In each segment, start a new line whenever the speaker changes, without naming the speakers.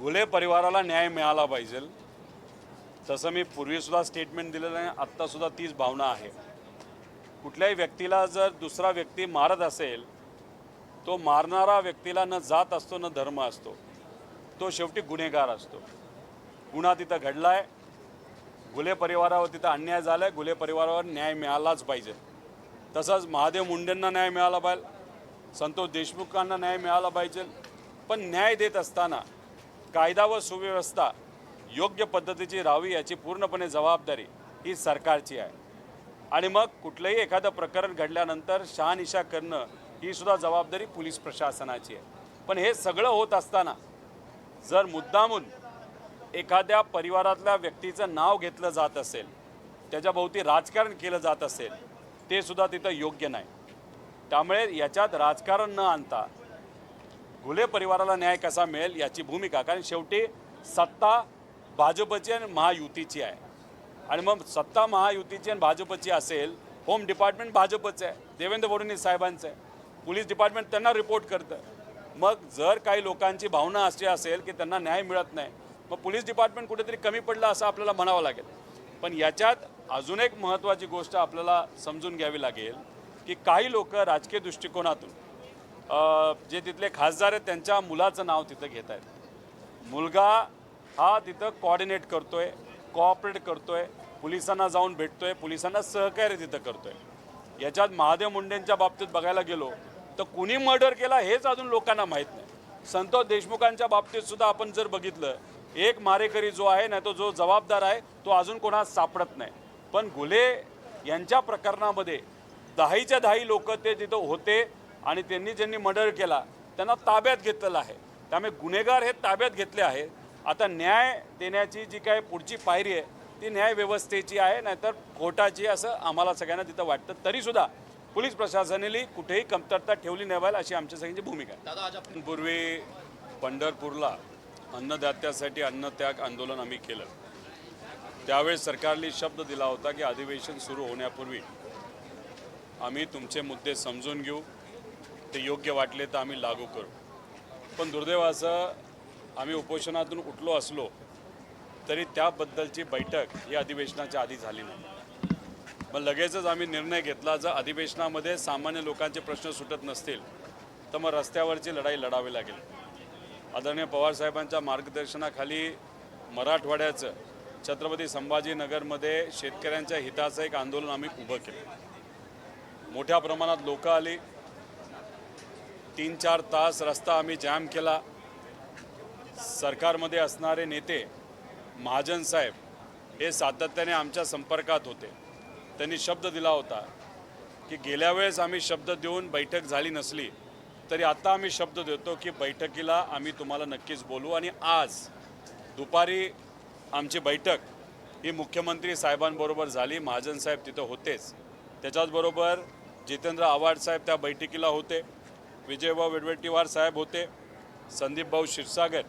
घुले परिवाराला न्याय मिळाला पाहिजे, तसं मी पूर्वीसुद्धा स्टेटमेंट दिलेलं आहे, आत्तासुद्धा तीच भावना आहे. कुठल्याही व्यक्तीला जर दुसरा व्यक्ती मारत असेल, तो मारणारा व्यक्तीला न जात असतो न धर्म असतो, तो शेवटी गुन्हेगार असतो. गुन्हा तिथं घडला आहे, घुले परिवारावर तिथं अन्याय झाला आहे, घुले परिवारावर न्याय मिळालाच पाहिजे. तसंच महादेव मुंडेंना न्याय मिळाला पाहिजे, संतोष देशमुखांना न्याय मिळाला पाहिजे. पण न्याय देत असताना कायदा व सुव्यवस्था योग्य पद्धतीची राहावी याची पूर्णपणे जबाबदारी ही सरकारची आहे. आणि मग कुठलंही एखादं प्रकरण घडल्यानंतर शहानिशा करणं ही सुद्धा जबाबदारी पोलीस प्रशासनाची आहे. पण हे सगळं होत असताना जर मुद्दामून एखाद्या परिवारातल्या व्यक्तीचं नाव घेतलं जात असेल, त्याच्याभोवती राजकारण केलं जात असेल, ते सुद्धा तिथं योग्य नाही. त्यामुळे याच्यात राजकारण न आणता घुले परिवाराला न्याय कसा मिळेल याची भूमिका, कारण शेवटी सत्ता भाजपची आणि महायुतीची आहे. आणि मग सत्ता महायुतीची आणि भाजपची असेल, होम डिपार्टमेंट भाजपचं आहे, देवेंद्र फडणवीस साहेबांचं आहे, पोलीस डिपार्टमेंट त्यांना रिपोर्ट करतं. मग जर काही लोकांची भावना अशी असेल की त्यांना न्याय मिळत नाही, मग पोलीस डिपार्टमेंट कुठेतरी कमी पडलं असं आपल्याला म्हणावं लागेल. पण याच्यात अजून एक महत्त्वाची गोष्ट आपल्याला समजून घ्यावी लागेल की काही लोक राजकीय दृष्टिकोनातून जे तिथले खासदार आहेत त्यांच्या मुलाचं नाव तिथं घेत आहेत. मुलगा हा तिथं कोऑर्डिनेट करतोय, कोऑपरेट करतोय, पोलिसांना जाऊन भेटतोय, पोलिसांना सहकार्य तिथं करतोय. याच्यात महादेव मुंडेंच्या बाबतीत बघायला गेलो तर कुणी मर्डर केला हेच अजून लोकांना माहीत नाही. संतोष देशमुखांच्या बाबतीत सुद्धा आपण जर बघितलं, एक मारेकरी जो आहे ना, तो जो जबाबदार आहे तो अजून कोणास सापडत नाही. पण घुले यांच्या प्रकरणामध्ये 10च्या 10 लोक ते तिथं होते आणि ज्यांनी मर्डर केला त्यांना ताब्यात घेतलेलं आहे. त्यामुळे गुन्हेगार हे ताब्यात घेतले आहेत. आता न्याय देण्याची जी काय पुढची पायरी आहे ती न्याय व्यवस्थेची आहे, नाहीतर कोर्टाची, असं आम्हाला सगळ्यांना तिथं वाटतं. तरीसुद्धा पोलीस प्रशासनाने कुठेही कमतरता ठेवली नाही पाहिजे अशी आमच्या सगळ्यांची भूमिका आहे. पूर्वी पंढरपूरला अन्नदात्यासाठी अन्नत्याग आंदोलन आम्ही केलं. त्यावेळेस सरकारने शब्द दिला होता की अधिवेशन सुरू होण्यापूर्वी आम्ही तुमचे मुद्दे समजून घेऊ, ते योग्य वाटले तर आम्ही लागू करू. पण दुर्दैवाचं आम्ही उपोषणातून उठलो असलो तरी त्याबद्दलची बैठक ही अधिवेशनाच्या आधी झाली नाही. मग लगेचच आम्ही निर्णय घेतला, जर अधिवेशनामध्ये सामान्य लोकांचे प्रश्न सुटत नसतील तर मग रस्त्यावरची लढाई लढावी लागेल. आदरणीय पवारसाहेबांच्या मार्गदर्शनाखाली मराठवाड्याचं छत्रपती संभाजीनगरमध्ये शेतकऱ्यांच्या हिताचं एक आंदोलन आम्ही उभं केलं. मोठ्या प्रमाणात लोक आली, 3-4 तास रस्ता आम्ही जॅम केला. सरकारमध्ये असणारे नेते महाजन साहेब हे सातत्याने आमच्या संपर्कात होते. त्यांनी शब्द दिला होता की गेल्या वेळेस आम्ही शब्द देऊन बैठक झाली नसली तरी आता आम्ही शब्द देतो की बैठकीला आम्ही तुम्हाला नक्कीच बोलू. आणि आज दुपारी आमची बैठक ही मुख्यमंत्री साहेबांबरोबर झाली. महाजन साहेब तिथं होतेच, त्याच्याचबरोबर जितेंद्र आव्हाड साहेब त्या बैठकीला होते, विजयभाऊ वडेट्टीवार साहेब होते, संदीपभाऊ क्षीरसागर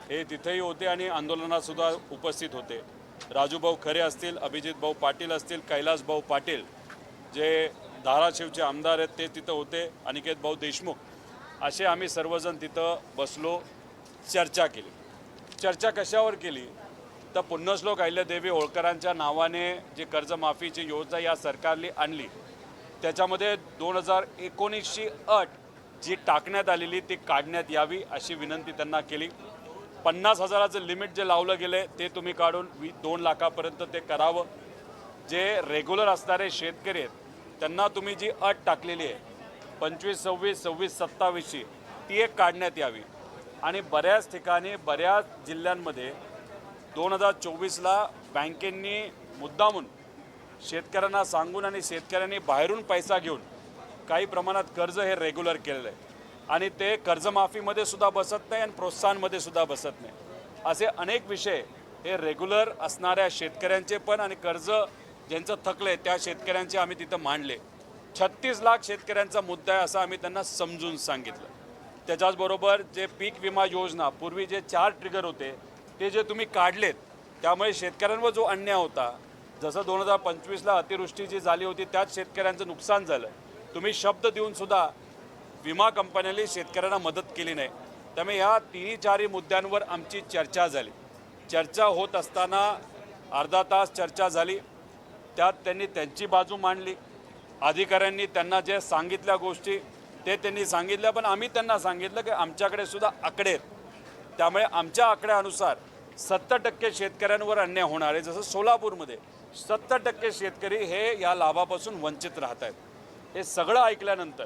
हे तिथेही होते आणि आंदोलनातसुद्धा उपस्थित होते. राजूभाऊ खरे असतील, अभिजितभाऊ पाटील असतील, कैलासभाऊ पाटील जे धाराशिवचे आमदार आहेत ते तिथं होते, अनिकेतभाऊ देशमुख, असे आम्ही सर्वजण तिथं बसलो, चर्चा केली. चर्चा कशावर केली तर पुण्यश्लोक अहिल्यादेवी होळकरांच्या नावाने जी कर्जमाफीची योजना या सरकारने आणली त्याच्यामध्ये 2019ची अट जी टाकण्यात आलेली ती काढण्यात यावी अशी विनंती त्यांना केली. 50,000चं लिमिट जे लावलं गेले ते तुम्ही काढून 2 लाखापर्यंत ते करावं. जे रेग्युलर असणारे शेतकरी आहेत त्यांना तुम्ही जी अट टाकलेली आहे 25, 26, 26, 27ची ती एक काढण्यात यावी. आणि बऱ्याच ठिकाणी बऱ्याच जिल्ह्यांमध्ये 2024ला बँकेंनी मुद्दामून शेतकऱ्यांना सांगून आणि शेतकऱ्यांनी बाहेरून पैसा घेऊन काही प्रमाणात कर्ज हे रेग्युलर केलेलं आहे आणि ते कर्जमाफीमध्ये सुद्धा बसत नाही आणि प्रोत्साहनमध्ये सुद्धा बसत नाही. असे अनेक विषय हे रेग्युलर असणाऱ्या शेतकऱ्यांचे पण आणि कर्ज ज्यांचं थकले त्या शेतकऱ्यांचे आम्ही तिथं मांडले. 36 लाख शेतकऱ्यांचा मुद्दा आहे असं आम्ही त्यांना समजून सांगितलं. त्याच्याचबरोबर जे पीक विमा योजना पूर्वी जे 4 ट्रिगर होते ते जे तुम्ही काढलेत त्यामुळे शेतकऱ्यांवर जो अन्याय होता, जसं 2025ला अतिवृष्टी जी झाली होती त्यात शेतकऱ्यांचं नुकसान झालं, तुम्ही शब्द देऊन सुद्धा विमा कंपन्यांनी शेतकऱ्यांना मदत केली नाही. त्यामुळे ह्या तिन्ही चारही मुद्द्यांवर आमची चर्चा झाली. चर्चा होत असताना अर्धा तास चर्चा झाली. त्यात त्यांनी त्यांची बाजू मांडली. अधिकाऱ्यांनी त्यांना जे सांगितल्या गोष्टी ते त्यांनी सांगितल्या, पण आम्ही त्यांना सांगितलं की आमच्याकडे सुद्धा आकडे आहेत. त्यामुळे आमच्या आकड्यानुसार 70% शेतकऱ्यांवर अन्याय होणार आहे. जसं सोलापूरमध्ये 70% शेतकरी हे या लाभापासून वंचित राहत आहेत. हे सगळं ऐकल्यानंतर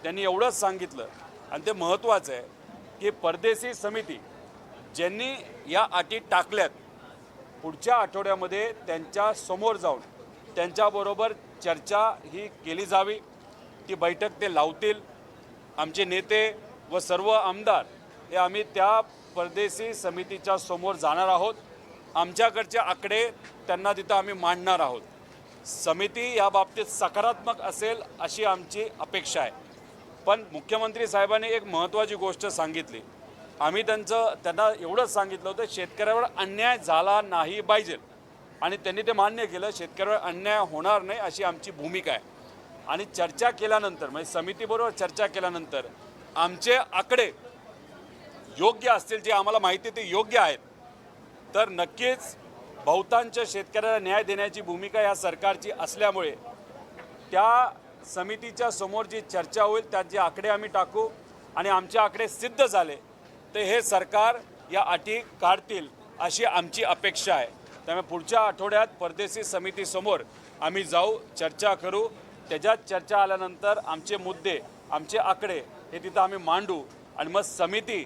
त्यांनी एवढंच सांगितलं, आणि ते महत्त्वाचं आहे की परदेशी समिती ज्यांनी या अटी टाकल्यात, पुढच्या आठवड्यामध्ये त्यांच्या समोर जाऊन त्यांच्याबरोबर चर्चा ही केली जावी. ती बैठक ते लावतील. आमचे नेते व सर्व आमदार हे आम्ही त्या परदेशी समितीच्या समोर जाणार आहोत. आमच्याकडचे आकडे त्यांना तिथं आम्ही मांडणार आहोत. समिती या बाबतीत सकारात्मक असेल अशी आमची अपेक्षा आहे. पण मुख्यमंत्री साहेबांनी एक महत्त्वाची गोष्ट सांगितली. आम्ही त्यांना एवढंच सांगितलं होतं, शेतकऱ्यावर अन्याय झाला नाही पाहिजे, आणि त्यांनी ते मान्य केलं. शेतकऱ्यावर अन्याय होणार नाही अशी आमची भूमिका आहे. आणि चर्चा केल्यानंतर, म्हणजे समितीबरोबर चर्चा केल्यानंतर आमचे आकडे योग्य असतील, जे आम्हाला माहिती ते योग्य आहेत, तर नक्कीच बहुतांश शेतकऱ्याला न्याय देण्याची भूमिका या सरकारची असल्यामुळे त्या समितीच्या समोर जी चर्चा होईल त्यात जे आकडे आम्ही टाकू, आणि आमचे आकडे सिद्ध झाले तर हे सरकार या अटी काढतील अशी आमची अपेक्षा आहे. त्यामुळे पुढच्या आठवड्यात परदेशी समितीसमोर आम्ही जाऊ, चर्चा करू. त्याच्यात चर्चा आल्यानंतर आमचे मुद्दे, आमचे आकडे हे तिथं आम्ही मांडू, आणि मग समिती,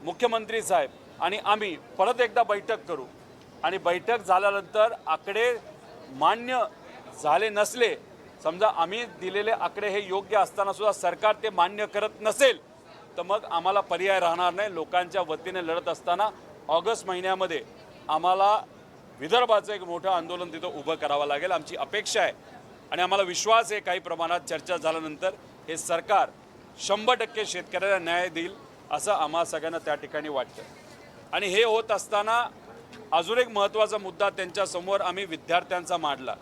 मुख्यमंत्री साहेब आणि आम्ही परत एकदा बैठक करू. आणि बैठक झाल्यानंतर आकडे मान्य झाले नसले, समजा आम्ही दिलेले आकडे हे योग्य असताना सुद्धा सरकार ते मान्य करत नसेल, तर मग आम्हाला पर्याय राहणार नाही. लोकांच्या वतीने लढत असताना ऑगस्ट महिन्यामध्ये आम्हाला विदर्भाचं एक मोठं आंदोलन तिथं उभं करावं लागेल, आमची अपेक्षा आहे. आणि आम्हाला विश्वास आहे काही प्रमाणात चर्चा झाल्यानंतर हे सरकार 100% शेतकऱ्याला न्याय देईल असं आम्हा सगळ्यांना त्या ठिकाणी वाटतं. आणि हे होत असताना अजून एक महत्त्वाचा मुद्दा त्यांच्यासमोर आम्ही विद्यार्थ्यांचा मांडला.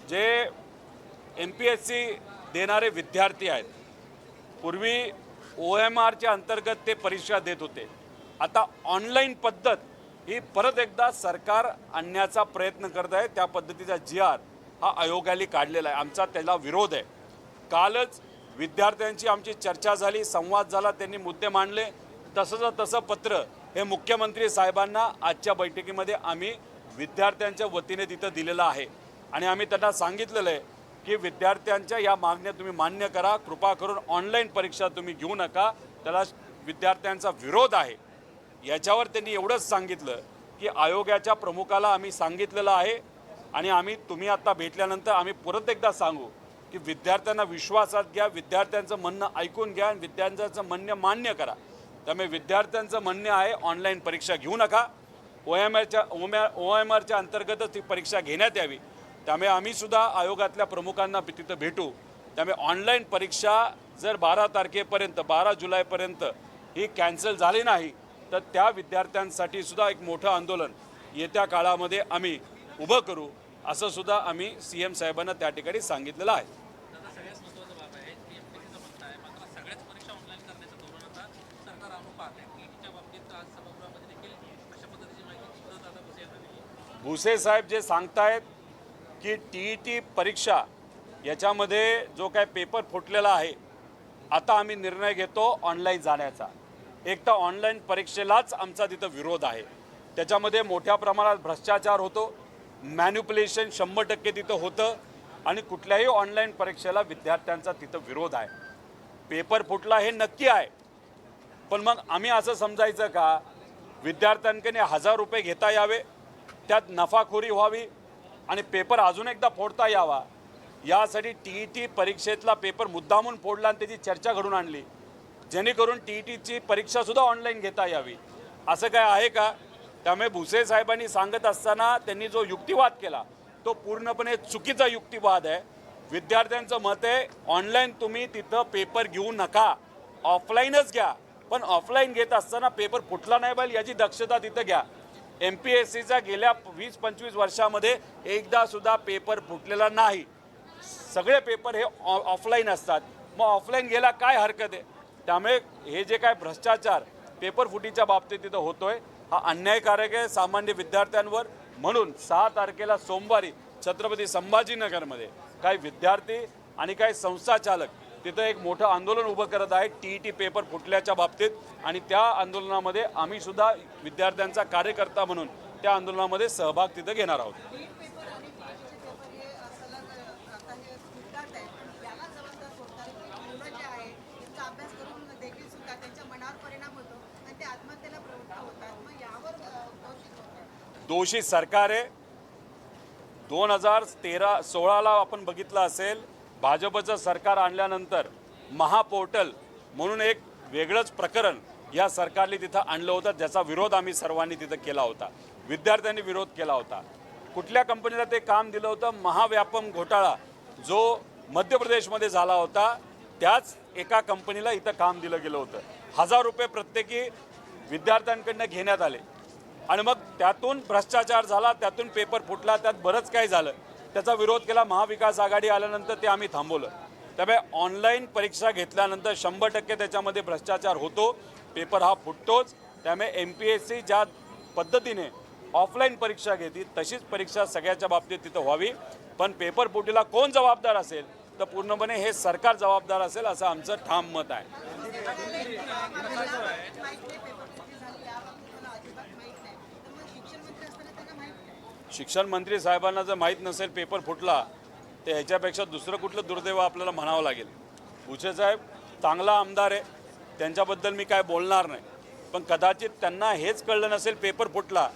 जे MPSC देणारे विद्यार्थी आहेत, पूर्वी OMRच्या अंतर्गत ते परीक्षा देत होते. आता ऑनलाईन पद्धत ही परत एकदा सरकार आणण्याचा प्रयत्न करत आहे. त्या पद्धतीचा GR हा आयोगाने काढलेला आहे. आमचा त्याला विरोध आहे. कालच विद्यार्थ्यांची आमची चर्चा झाली, संवाद झाला, त्यांनी मुद्दे मांडले. तसं पत्र हे मुख्यमंत्री साहेबांना आजच्या बैठकीमध्ये आम्ही विद्यार्थ्यांच्या वतीने तिथं दिलेलं आहे. आणि आम्ही त्यांना सांगितलेलं आहे की विद्यार्थ्यांच्या या मागण्या तुम्ही मान्य करा, कृपा करून ऑनलाईन परीक्षा तुम्ही घेऊ नका, त्याला विद्यार्थ्यांचा विरोध आहे. याच्यावर त्यांनी एवढंच सांगितलं की आयोगाच्या प्रमुखाला आम्ही सांगितलेलं आहे, आणि तुम्ही आता भेटल्यानंतर आम्ही परत एकदा सांगू की विद्यार्थ्यांना विश्वासात घ्या, विद्यार्थ्यांचं म्हणणं ऐकून घ्या आणि विद्यार्थ्यांचं म्हणणं मान्य करा. त्यामुळे विद्यार्थ्यांचं म्हणणं आहे ऑनलाईन परीक्षा घेऊ नका, OMRच्या अंतर्गतच ती परीक्षा घेण्यात यावी. त्यामुळे आम्ही सुद्धा आयोगातल्या प्रमुखांना तिथं भेटू. त्यामुळे ऑनलाईन परीक्षा जर 12 तारखेपर्यंत, 12 जुलैपर्यंत ही कॅन्सल झाली नाही, तर त्या विद्यार्थ्यांसाठी सुद्धा एक मोठं आंदोलन येत्या काळामध्ये आम्ही उभं करू, असं सुद्धा आम्ही CM साहेबांना त्या ठिकाणी सांगितलेलं आहे. भुसे साहेब जे सांगतायत की TET परीक्षा याच्यामध्ये जो काय पेपर फुटलेला आहे, आता आम्ही निर्णय घेतो ऑनलाईन जाण्याचा. एक तर ऑनलाईन परीक्षेलाच आमचा तिथं विरोध आहे. त्याच्यामध्ये मोठ्या प्रमाणात भ्रष्टाचार होतो, मॅन्युप्युलेशन 100% तिथं होतं, आणि कुठल्याही ऑनलाईन परीक्षेला विद्यार्थ्यांचा तिथं विरोध आहे. पेपर फुटला हे नक्की आहे, पण मग आम्ही असं समजायचं का विद्यार्थ्यांकडे 1000 रुपये घेता यावे, त्यात नफाखोरी व्हावी आणि पेपर अजून एकदा फोडता यावा, यासाठी TET परीक्षेतला पेपर मुद्दामून फोडला आणि त्याची चर्चा घडून आणली, जेणेकरून TETची परीक्षासुद्धा ऑनलाईन घेता यावी. असं काय आहे का? त्यामुळे भुसे साहेबांनी सांगत असताना त्यांनी जो युक्तिवाद केला तो पूर्णपणे चुकीचा युक्तिवाद आहे. विद्यार्थ्यांचं मत आहे ऑनलाईन तुम्ही तिथं पेपर घेऊ नका, ऑफलाईनच घ्या. पण ऑफलाईन घेत असताना पेपर फुटला नाही पाहिजे याची दक्षता तिथं घ्या. MPSCचा गेल्या 20-25 वर्षामध्ये एकदा सुद्धा पेपर फुटलेला नाही. सगळे पेपर हे ऑफलाईन असतात. मग ऑफलाईन घ्यायला काय हरकत आहे? त्यामुळे हे जे काय भ्रष्टाचार पेपर फुटीच्या बाबतीत तिथं होतोय हा अन्यायकारक आहे सामान्य विद्यार्थ्यांवर. म्हणून 6 तारखेला सोमवारी छत्रपती संभाजीनगरमध्ये काही विद्यार्थी आणि काही संस्था चालक तिथं एक मोठं आंदोलन उभं करत आहेत TET पेपर फुटल्याच्या बाबतीत. आणि त्या आंदोलनामध्ये आम्ही सुद्धा विद्यार्थ्यांचा कार्यकर्ता म्हणून त्या आंदोलनामध्ये सहभाग तिथं घेणार आहोत. दोषी सरकार आहे. 2016ला आपण बघितलं असेल भाजपचं सरकार आणल्यानंतर महापोर्टल म्हणून एक वेगळंच प्रकरण या सरकारने तिथं आणलं होतं, ज्याचा विरोध आम्ही सर्वांनी तिथं केला होता. विद्यार्थ्यांनी विरोध केला होता. कुठल्या कंपनीला ते काम दिलं होतं? महाव्यापम घोटाळा जो मध्य प्रदेशमध्ये झाला होता त्याच एका कंपनीला इथं काम दिलं गेलं होतं. 1000 रुपये प्रत्येकी विद्यार्थ्यांकडनं घेण्यात आले आणि मग त्यातून भ्रष्टाचार झाला, त्यातून पेपर फुटला, त्यात बरंच काही झालं. त्याचा विरोध केला. महाविकास आघाडी आल्यानंतर ते आम्ही थांबवलं. त्यामुळे ऑनलाईन परीक्षा घेतल्यानंतर 100% त्याच्यामध्ये भ्रष्टाचार होतो, पेपर हा फुटतोच. त्यामुळे MPSC ज्या पद्धतीने ऑफलाईन परीक्षा घेते तशीच परीक्षा सगळ्याच्या बाबतीत तिथं व्हावी. पण पेपर फुटीला कोण जबाबदार असेल तर पूर्णपणे हे सरकार जबाबदार असेल असं आमचं ठाम मत आहे. शिक्षण मंत्री साहेबांना जर माहीत नसेल पेपर फुटला तर ह्याच्यापेक्षा दुसरं कुठलं दुर्दैव आपल्याला म्हणावं लागेल. भुसे साहेब चांगला आमदार आहे, त्यांच्याबद्दल मी काय बोलणार नाही. पण कदाचित त्यांना हेच कळलं नसेल पेपर फुटला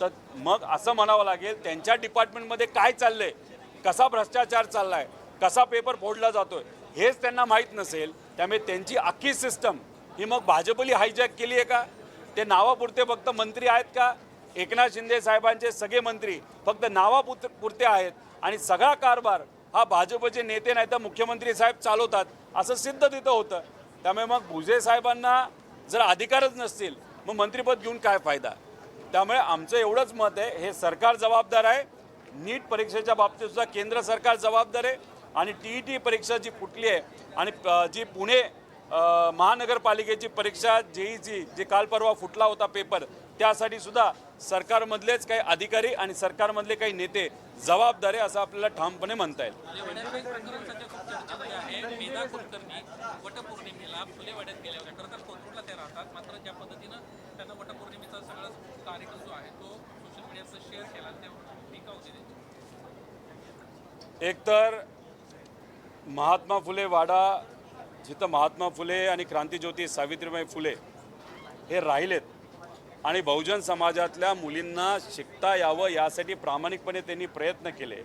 तर मग असं म्हणावं लागेल त्यांच्या डिपार्टमेंटमध्ये काय चाललंय, कसा भ्रष्टाचार चाललाय, कसा पेपर फोडला जातोय हेच त्यांना माहीत नसेल. त्यामुळे त्यांची अख्खी सिस्टम ही मग भाजपली हायजॅक केली आहे का? ते नावापुरते फक्त मंत्री आहेत का? एकनाथ शिंदे साहेबांचे सगळे मंत्री फक्त नावापुरते आहेत आणि सगळा कारभार हा भाजपचे नेते नाही तर मुख्यमंत्री साहेब चालवतात असं सिद्ध तिथं होतं. त्यामुळे मग भुसे साहेबांना जर अधिकारच नसतील मग मंत्रिपद घेऊन काय फायदा? त्यामुळे आमचं एवढंच मत आहे, हे सरकार जबाबदार आहे. नीट परीक्षेच्या बाबतीत सुद्धा केंद्र सरकार जबाबदार आहे. आणि TET परीक्षा जी फुटली आहे आणि जी पुणे महानगरपालिकेची परीक्षा JEEची जे काल परवा फुटला होता पेपर, त्यासाठी सुद्धा सरकारमधलेच काही अधिकारी आणि सरकारमधले काही नेते जबाबदार आहे असं आपल्याला ठामपणे म्हणता येईल. वटपौर्णिमेला फुलेवाड्यात गेल्या होत्या. खरं तर कोथरूडला त्या राहतात, मात्र ज्या पद्धतीनं त्यांना वटपौर्णिमेचा सगळा कार्यक्रम जो आहे तो सोशल मीडियावर शेअर केला त्यावर टीका होती. एकतर महात्मा फुले वाडा जिथं महात्मा फुले आणि क्रांतिज्योती सावित्रीबाई फुले हे राहिलेत आणि बहुजन समाजातल्या मुलींना शिकता यावं यासाठी प्रामाणिकपणे त्यांनी प्रयत्न केले.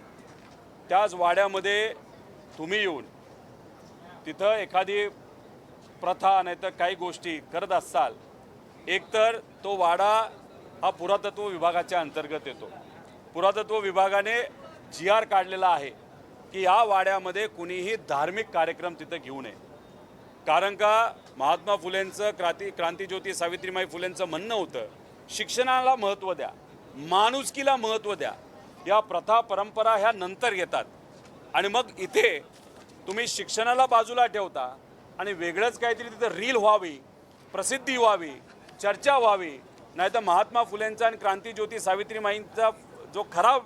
त्याच वाड्यामध्ये तुम्ही येऊन तिथं एखादी प्रथा नाही तर काही गोष्टी करत असाल, एकतर तो वाडा हा पुरातत्व विभागाच्या अंतर्गत येतो. पुरातत्व विभागाने GR काढलेला आहे की या वाड्यामध्ये कुणीही धार्मिक कार्यक्रम तिथं घेऊ नये. कारण का महात्मा फुलेंचं क्रांतिज्योती सावित्रीबाई फुलेंचं म्हणणं होतं शिक्षणाला महत्त्व द्या, माणुसकीला महत्त्व द्या. या प्रथा परंपरा ह्या नंतर येतात आणि मग इथे तुम्ही शिक्षणाला बाजूला ठेवता आणि वेगळंच काहीतरी तिथं रील व्हावी, प्रसिद्धी व्हावी, चर्चा व्हावी. नाही तर महात्मा फुलेंचा आणि क्रांतिज्योती सावित्रीबाईंचा जो खरा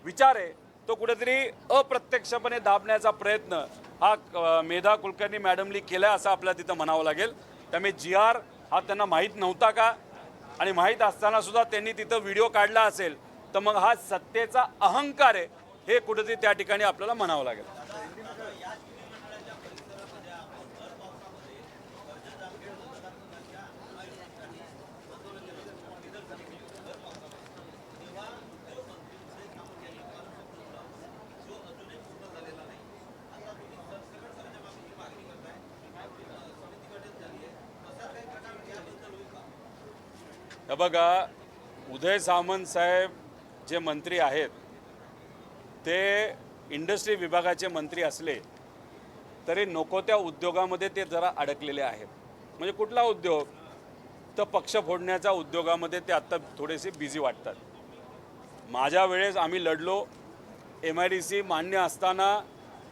विचार आहे तो कुठेतरी अप्रत्यक्षपणे दाबण्याचा प्रयत्न हा मेधा कुलकर्णी मॅडमनी केला असं आपल्याला तिथं म्हणावं लागेल. त्यामुळे GR हा त्यांना माहीत नव्हता का? आणि माहीत असताना सुद्धा त्यांनी तिथं व्हिडिओ काढला असेल तर मग हा सत्तेचा अहंकार आहे हे कुठेतरी त्या ठिकाणी आपल्याला म्हणावं लागेल. हे बघा, उदय सामंत साहेब जे मंत्री आहेत ते इंडस्ट्री विभागाचे मंत्री असले तरी नको त्या उद्योगामध्ये ते जरा अडकलेले आहेत. म्हणजे कुठला उद्योग? तर पक्ष फोडण्याच्या उद्योगामध्ये ते आत्ता थोडेसे बिझी वाटतात. माझ्या वेळेस आम्ही लढलो, MIDC मान्य असताना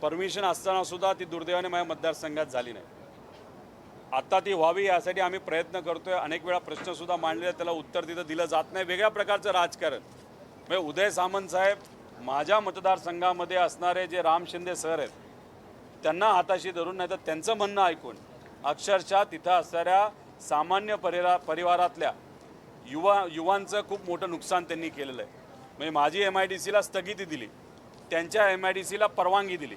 परमिशन असताना सुद्धा ती दुर्दैवाने माझ्या मतदारसंघात झाली नाही. आता ती व्हावी यासाठी आम्ही प्रयत्न करतोय. अनेक वेळा प्रश्नसुद्धा मांडले, त्याला उत्तर तिथं दिलं जात नाही. वेगळ्या प्रकारचं राजकारण म्हणजे उदय सामंत साहेब माझ्या मतदारसंघामध्ये असणारे जे राम शिंदे सर आहेत त्यांना हाताशी धरून, नाही तर त्यांचं म्हणणं ऐकून अक्षरशः तिथं असणाऱ्या सामान्य परिवारातल्या युवांचं खूप मोठं नुकसान त्यांनी केलेलं आहे. म्हणजे माझी MIDCला स्थगिती दिली, त्यांच्या MIDCला परवानगी दिली.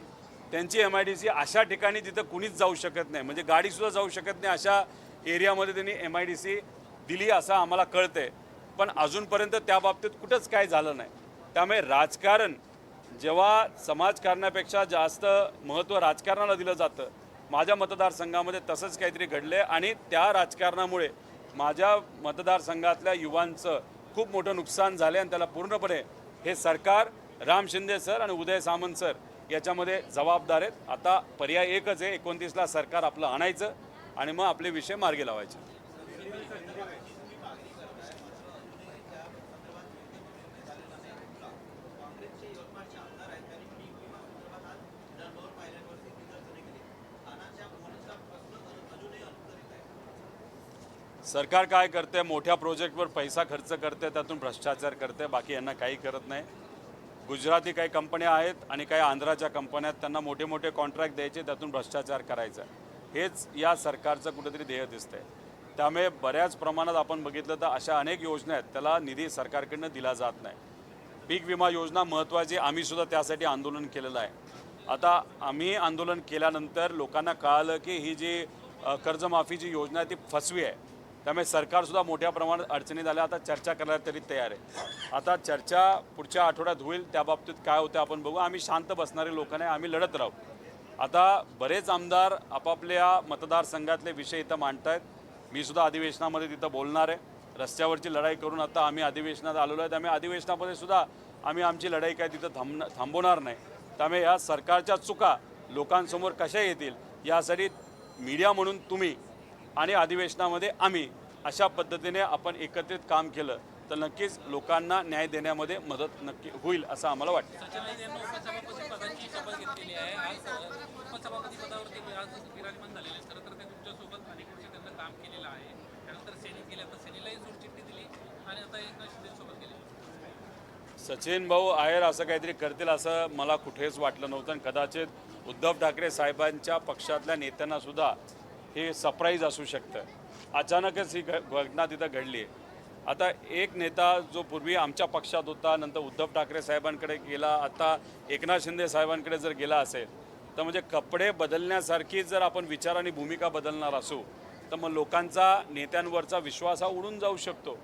त्यांची MIDC अशा ठिकाणी जिथं कुणीच जाऊ शकत नाही, म्हणजे गाडीसुद्धा जाऊ शकत नाही अशा एरियामध्ये त्यांनी MIDC दिली असं आम्हाला कळतंय. पण अजूनपर्यंत त्या बाबतीत कुठंच काय झालं नाही. त्यामुळे राजकारण जेव्हा समाजकारणापेक्षा जास्त महत्त्व राजकारणाला दिलं जातं, माझ्या मतदारसंघामध्ये तसंच काहीतरी घडलं आहे आणि त्या राजकारणामुळे माझ्या मतदारसंघातल्या युवांचं खूप मोठं नुकसान झालं आणि त्याला पूर्णपणे हे सरकार, राम शिंदे सर आणि उदय सामंत सर याच्यामध्ये जबाबदार आहेत. आता पर्याय एकच आहे, 29ला सरकार आपलं आणायचं आणि मग आपले विषय मार्गी लावायचे. सरकार काय करते, मोठ्या प्रोजेक्टवर पैसा खर्च करते, त्यातून भ्रष्टाचार करते, बाकी यांना काही करत नाही. गुजराती काही कंपन्या आहेत आणि काही आंध्राच्या कंपन्या आहेत, त्यांना मोठे मोठे कॉन्ट्रॅक्ट द्यायचे, त्यातून भ्रष्टाचार करायचा. हेच या सरकारचं कुठेतरी ध्येय दिसतंय. त्यामुळे बऱ्याच प्रमाणात आपण बघितलं तर अशा अनेक योजना आहेत, त्याला निधी सरकारकडनं दिला जात नाही. पीक विमा योजना महत्त्वाची, आम्हीसुद्धा त्यासाठी आंदोलन केलेलं आहे. आता आम्ही आंदोलन केल्यानंतर लोकांना कळालं की ही जी कर्जमाफीची योजना आहे ती फसवी आहे. त्यामुळे सरकारसुद्धा मोठ्या प्रमाणात अडचणीत आल्या. आता चर्चा करायला तरी तयार आहे. आता चर्चा पुढच्या आठवड्यात होईल, त्या बाबतीत काय होतं आपण बघू. आम्ही शांत बसणारे लोक नाही, आम्ही लढत राहू. आता बरेच आमदार आपापल्या मतदारसंघातले विषय इथं मांडत आहेत. मी सुद्धा अधिवेशनामध्ये तिथं बोलणार आहे. रस्त्यावरची लढाई करून आता आम्ही अधिवेशनात आलेलो आहे. त्यामुळे अधिवेशनामध्ये सुद्धा आम्ही आमची लढाई काय तिथं थांबवणार नाही. त्यामुळे या सरकारच्या चुका लोकांसमोर कशा येतील यासाठी मीडिया म्हणून तुम्ही आणि अधिवेशनामध्ये आम्ही अशा पद्धतीने आपण एकत्रित काम केलं तर नक्कीच लोकांना न्याय देण्यामध्ये मदत नक्की होईल असं आम्हाला वाटतं. सचिन भाऊ आहेर असं काहीतरी करतील असं मला कुठेच वाटलं नव्हतं आणि कदाचित उद्धव ठाकरे साहेबांच्या पक्षातल्या नेत्यांना सुद्धा हे सरप्राईज असू शकतं. अचानकच ही घटना तिथं घडली आहे. आता एक नेता जो पूर्वी आमच्या पक्षात होता, नंतर उद्धव ठाकरे साहेबांकडे गेला, आता एकनाथ शिंदे साहेबांकडे जर गेला असेल तर म्हणजे कपडे बदलण्यासारखी जर आपण विचार आणि भूमिका बदलणार असू तर मग लोकांचा नेत्यांवरचा विश्वास हा उडून जाऊ शकतो.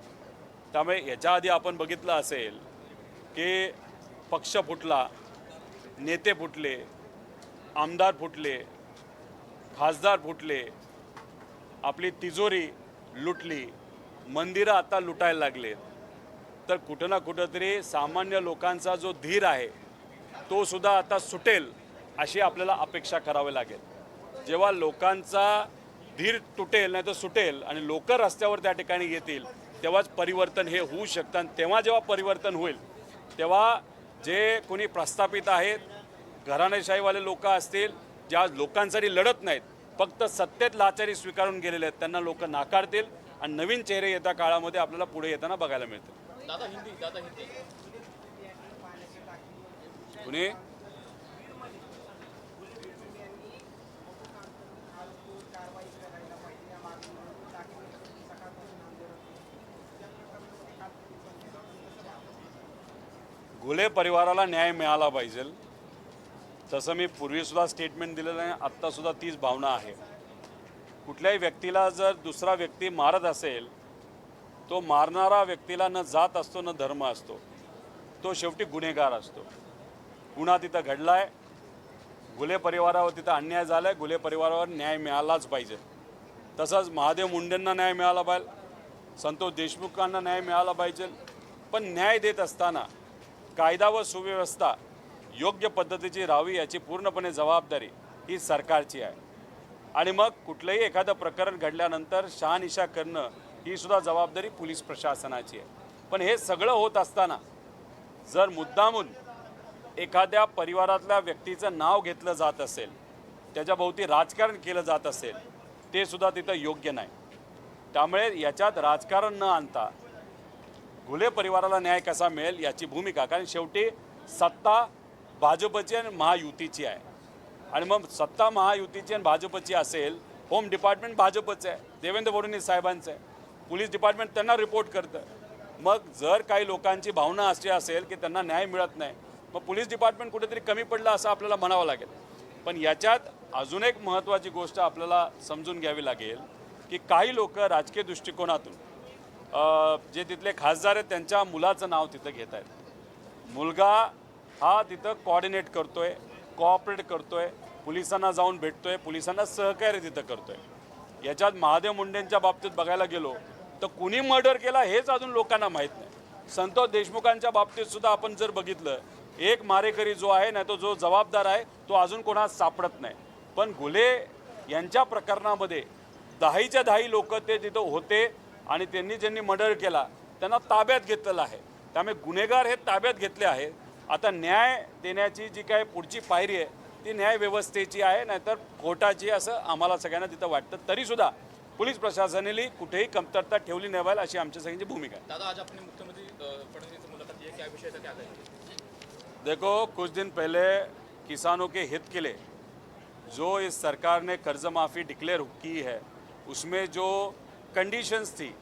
त्यामुळे याच्या आधी आपण बघितलं असेल की पक्ष फुटला, नेते फुटले, आमदार फुटले, खासदार फुटले, आपली तिजोरी लुटली, मंदिरं आता लुटायला लागलेत. तर कुठं ना कुठंतरी सामान्य लोकांचा जो धीर आहे तो सुद्धा आता सुटेल अशी आपल्याला अपेक्षा करावी लागेल. जेव्हा लोकांचा धीर तुटेल नाही तर सुटेल आणि लोक रस्त्यावर त्या ठिकाणी येतील तेव्हाच परिवर्तन हे होऊ शकतं. आणि तेव्हा जेव्हा परिवर्तन होईल तेव्हा जे कोणी प्रस्थापित आहेत, घराणेशाहीवाले लोक असतील, ज्या लोकांसाठी लढत नाहीत, फक्त सत्तेत लाचारी स्वीकारून गेलेले आहेत, त्यांना लोक नाकारतील आणि नवीन चेहरे येत्या काळामध्ये आपल्याला पुढे येताना बघायला मिळतील. कुणी घुले परिवाराला न्याय मिळाला पाहिजे. तसं मी पूर्वीसुद्धा स्टेटमेंट दिलेलं आहे, आत्तासुद्धा तीच भावना आहे. कुठल्याही व्यक्तीला जर दुसरा व्यक्ती मारत असेल, तो मारणारा व्यक्तीला न जात असतो न धर्म असतो, तो शेवटी गुन्हेगार असतो. गुन्हा तिथं घडला आहे, घुले परिवारावर तिथं अन्याय झाला आहे, घुले परिवारावर न्याय मिळालाच पाहिजे. तसंच महादेव मुंडेंना न्याय मिळाला पाहिजे, संतोष देशमुखांना न्याय मिळाला पाहिजे. पण न्याय देत असताना कायदा व सुव्यवस्था योग्य पद्धतीची राहावी याची पूर्णपणे जबाबदारी ही सरकारची आहे. आणि मग कुठलंही एखादं प्रकरण घडल्यानंतर शहानिशा करणं ही सुद्धा जबाबदारी पोलीस प्रशासनाची आहे. पण हे सगळं होत असताना जर मुद्दामून एखाद्या परिवारातल्या व्यक्तीचं नाव घेतलं जात असेल, त्याच्याभोवती राजकारण केलं जात असेल, ते सुद्धा तिथं योग्य नाही. त्यामुळे याच्यात राजकारण न आणता घुले परिवाराला न्याय कसा मिळेल याची भूमिका, कारण शेवटी सत्ता भाजपची आणि महायुतीची आहे. आणि मग सत्ता महायुतीची आणि भाजपची असेल, होम डिपार्टमेंट भाजपचं आहे, देवेंद्र फडणवीस साहेबांचं आहे, पोलीस डिपार्टमेंट त्यांना रिपोर्ट करतं. मग जर काही लोकांची भावना अशी असेल की त्यांना न्याय मिळत नाही, मग पोलीस डिपार्टमेंट कुठेतरी कमी पडलं असं आपल्याला म्हणावं लागेल. पण याच्यात अजून एक महत्त्वाची गोष्ट आपल्याला समजून घ्यावी लागेल की काही लोक राजकीय दृष्टिकोनातून जे तिथले खासदार आहेत त्यांच्या मुलाचं नाव तिथं घेत आहेत. मुलगा हा तिथं कोऑर्डिनेट करतोय, कोऑपरेट करतोय, पोलिसांना जाऊन भेटतोय, पोलिसांना सहकार्य तिथं करतोय. याच्यात महादेव मुंडेंच्या बाबतीत बघायला गेलो तर कुणी मर्डर केला हेच अजून लोकांना माहीत नाही. संतोष देशमुखांच्या बाबतीत सुद्धा आपण जर बघितलं, एक मारेकरी जो आहे ना, तो जो जबाबदार आहे तो अजून कोणास सापडत नाही. पण घुले यांच्या प्रकरणामध्ये 10च्या 10 लोक ते तिथं होते आणि ज्यांनी मर्डर केला त्यांना ताब्यात घेतलेलं आहे. त्यामुळे गुन्हेगार हे ताब्यात घेतले आहेत. आता न्याय देण्याची जी काय पुढची पायरी आहे ती न्याय व्यवस्थेची आहे, नाहीतर कोर्टाची, असं आम्हाला सगळ्यांना तिथं वाटतं. तरीसुद्धा पोलीस प्रशासनाने कुठेही कमतरता ठेवली नाही पाहिजे अशी आमच्या सगळ्यांची भूमिका है.
दादा, आज अपने मुख्यमंत्री फडणवीस से मुलाकात की है, क्या विषय था, क्या कहेंगे?
देखो, कुछ दिन पहले किसानों के हित के लिए जो इस सरकार ने कर्ज माफ़ी डिक्लेयर की है उसमें जो कंडीशंस थी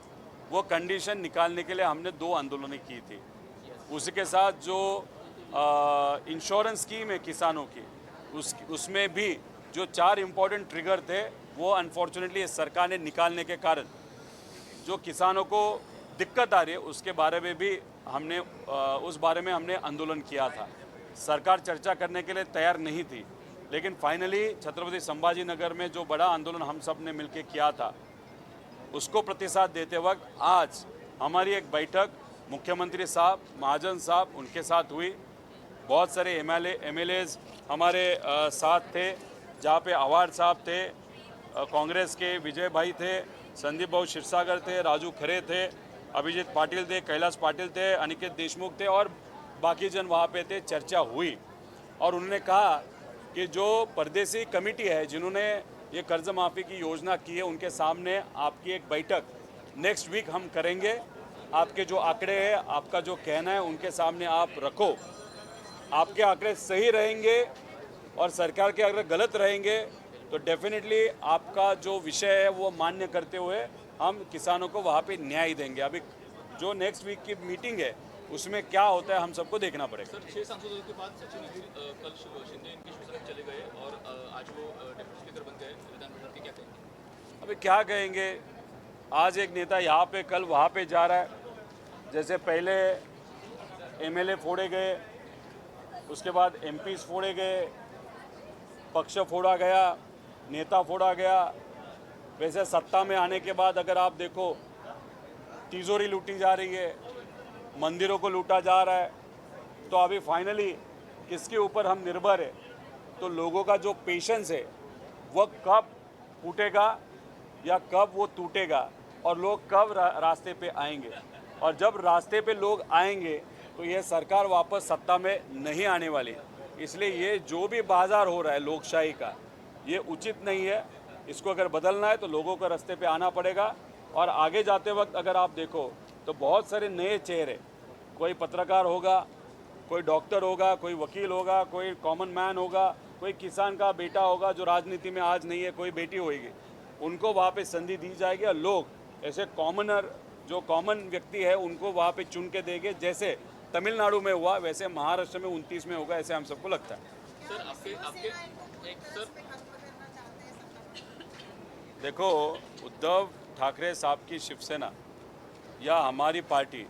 वो कंडीशन निकालने के लिए हमने 2 आंदोलनें की थी. उसके साथ जो इंश्योरेंस स्कीम है किसानों की, उसमें भी जो 4 इम्पोर्टेंट ट्रिगर थे वो अनफॉर्चुनेटली इस सरकार ने निकालने के कारण जो किसानों को दिक्कत आ रही है उसके बारे में भी हमने उस बारे में हमने आंदोलन किया था. सरकार चर्चा करने के लिए तैयार नहीं थी, लेकिन फाइनली छत्रपति संभाजी नगर में जो बड़ा आंदोलन हम सब ने मिलकर किया था उसको प्रतिसाद देते वक्त आज हमारी एक बैठक मुख्यमंत्री साहब, महाजन साहब उनके साथ हुई. बहुत सारे एमएलएज हमारे साथ थे, जहाँ पे अवार्ड साहब थे, कांग्रेस के विजय भाई थे, संदीप भाऊ क्षीरसागर थे, राजू खरे थे, अभिजीत पाटिल थे, कैलाश पाटिल थे, अनिकेत देशमुख थे और बाकी जन वहाँ पे थे. चर्चा हुई और उन्होंने कहा कि जो परदेसी कमेटी है जिन्होंने ये कर्ज माफ़ी की योजना की है उनके सामने आपकी एक बैठक नेक्स्ट वीक हम करेंगे. आपके जो आंकड़े हैं, आपका जो कहना है उनके सामने आप रखो. आपके आंकड़े सही रहेंगे और सरकार के अगर गलत रहेंगे तो डेफिनेटली आपका जो विषय है वो मान्य करते हुए हम किसानों को वहाँ पे न्याय देंगे. अभी जो नेक्स्ट वीक की मीटिंग है उसमें क्या होता है हम सबको देखना पड़ेगा.
सर, 6 सांसदों के बाद सचिन अहिर कल शिंदे इनकी शिवसेना में चले गए और आज वो डिप्टी स्पीकर बन गए विधान परिषद के, क्या कहेंगे?
अभी क्या कहेंगे, आज एक नेता यहाँ पे कल वहाँ पे जा रहा है. जैसे पहले एमएलए फोड़े गए, उसके बाद एमपीज फोड़े गए, पक्ष फोड़ा गया, नेता फोड़ा गया. वैसे सत्ता में आने के बाद अगर आप देखो तिजोरी लूटी जा रही है, मंदिरों को लूटा जा रहा है. तो अभी फाइनली किसके ऊपर हम निर्भर है, तो लोगों का जो पेशेंस है वह कब फूटेगा या कब वो टूटेगा और लोग कब रास्ते पे आएंगे. और जब रास्ते पे लोग आएंगे तो ये सरकार वापस सत्ता में नहीं आने वाली. इसलिए ये जो भी बाजार हो रहा है लोकशाही का, ये उचित नहीं है. इसको अगर बदलना है तो लोगों को रास्ते पे आना पड़ेगा. और आगे जाते वक्त अगर आप देखो तो बहुत सारे नए चेहरे, कोई पत्रकार होगा, कोई डॉक्टर होगा, कोई वकील होगा, कोई कॉमन मैन होगा, कोई किसान का बेटा होगा जो राजनीति में आज नहीं है, कोई बेटी होगी, उनको वहाँ पे संधि दी जाएगी. और लोग ऐसे कॉमनर, जो कॉमन व्यक्ति है, उनको वहाँ पे चुन के देंगे. जैसे तमिलनाडु में हुआ वैसे महाराष्ट्र में 29 में होगा, ऐसे हम सबको लगता है.
सर, आपके एक सर
देखो, उद्धव ठाकरे साहब की शिवसेना या हमारी पार्टी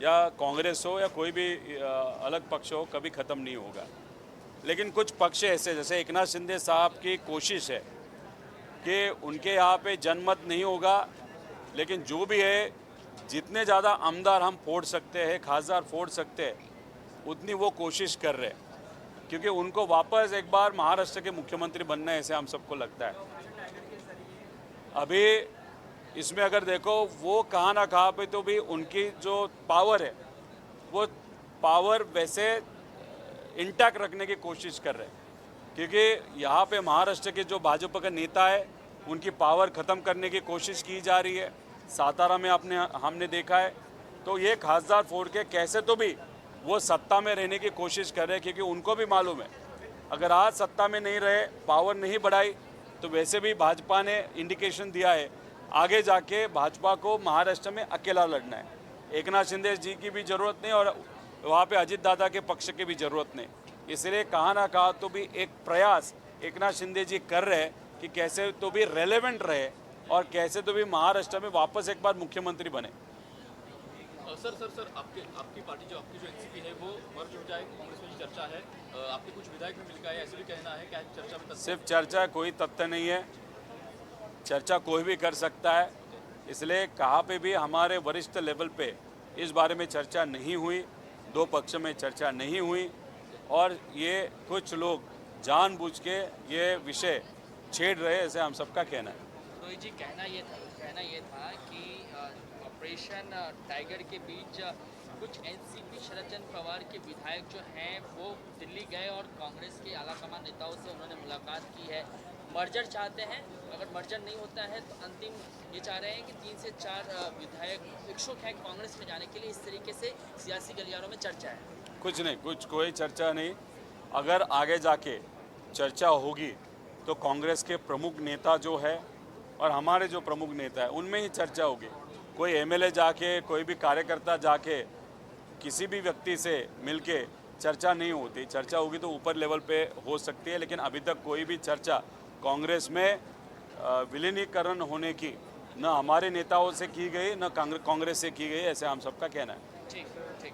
या कांग्रेस हो या कोई भी अलग पक्ष हो कभी ख़त्म नहीं होगा. लेकिन कुछ पक्ष ऐसे, जैसे एकनाथ शिंदे साहब की कोशिश है कि उनके यहाँ पे जनमत नहीं होगा, लेकिन जो भी है जितने ज़्यादा आमदार हम फोड़ सकते हैं, खासदार फोड़ सकते हैं, उतनी वो कोशिश कर रहे हैं. क्योंकि उनको वापस एक बार महाराष्ट्र के मुख्यमंत्री बनना है, ऐसे हम सबको लगता है. अभी इसमें अगर देखो वो कहाँ ना कहाँ पे तो भी उनकी जो पावर है वो पावर वैसे इंटैक्ट रखने की कोशिश कर रहे हैं. क्योंकि यहाँ पे महाराष्ट्र के जो भाजपा का नेता है उनकी पावर ख़त्म करने की कोशिश की जा रही है। सातारा में हमने देखा है। तो ये खासदार फोड़ के कैसे तो भी वो सत्ता में रहने की कोशिश कर रहे हैं, क्योंकि उनको भी मालूम है अगर आज सत्ता में नहीं रहे, पावर नहीं बढ़ाई, तो वैसे भी भाजपा ने इंडिकेशन दिया है आगे जाके भाजपा को महाराष्ट्र में अकेला लड़ना है। एकनाथ शिंदे जी की भी ज़रूरत नहीं और वहाँ पे अजित दादा के पक्ष की भी ज़रूरत नहीं। इसलिए कहाँ ना कहाँ तो भी एक प्रयास एकनाथ शिंदे जी कर रहे हैं कि कैसे तो भी रेलेवेंट रहे और कैसे तो भी महाराष्ट्र में वापस एक बार मुख्यमंत्री बने।
सर आपकी पार्टी जो एनसीपी है वो मर्ज हो जाए, कांग्रेस में चर्चा है, आपके कुछ विधायक भी मिल गए, ऐसे भी कहना है, क्या चर्चा में तथ्य?
सिर्फ चर्चा, कोई तथ्य नहीं है। चर्चा कोई भी कर सकता है, इसलिए कहाँ पे भी हमारे वरिष्ठ लेवल पे इस बारे में चर्चा नहीं हुई, दो पक्ष में चर्चा नहीं हुई और ये कुछ लोग जानबूझ के ये विषय छेड़ रहे, ऐसे हम सबका कहना है।
रोहित जी, कहना ये था कि ऑपरेशन टाइगर के बीच कुछ एनसीपी शरद चंद्र पवार के विधायक जो हैं वो दिल्ली गए और कांग्रेस के आलाकमान नेताओं से उन्होंने मुलाकात की है, मर्जर चाहते हैं। अगर मर्जर नहीं होता है तो अंतिम ये चाह रहे हैं कि 3 से 4 विधायक इच्छुक हैं कांग्रेस में जाने के लिए। इस तरीके से सियासी गलियारों में चर्चा है।
कुछ नहीं, कोई चर्चा नहीं। अगर आगे जाके चर्चा होगी तो कांग्रेस के प्रमुख नेता जो है और हमारे जो प्रमुख नेता है उनमें ही चर्चा होगी। कोई एमएलए जाके, कोई भी कार्यकर्ता जाके किसी भी व्यक्ति से मिलके चर्चा नहीं होती। चर्चा होगी तो ऊपर लेवल पे हो सकती है, लेकिन अभी तक कोई भी चर्चा कांग्रेस में विलीनीकरण होने की न हमारे नेताओं से की गई न कांग्रेस से की गई, ऐसे हम सबका कहना है।
ठीक ठीक।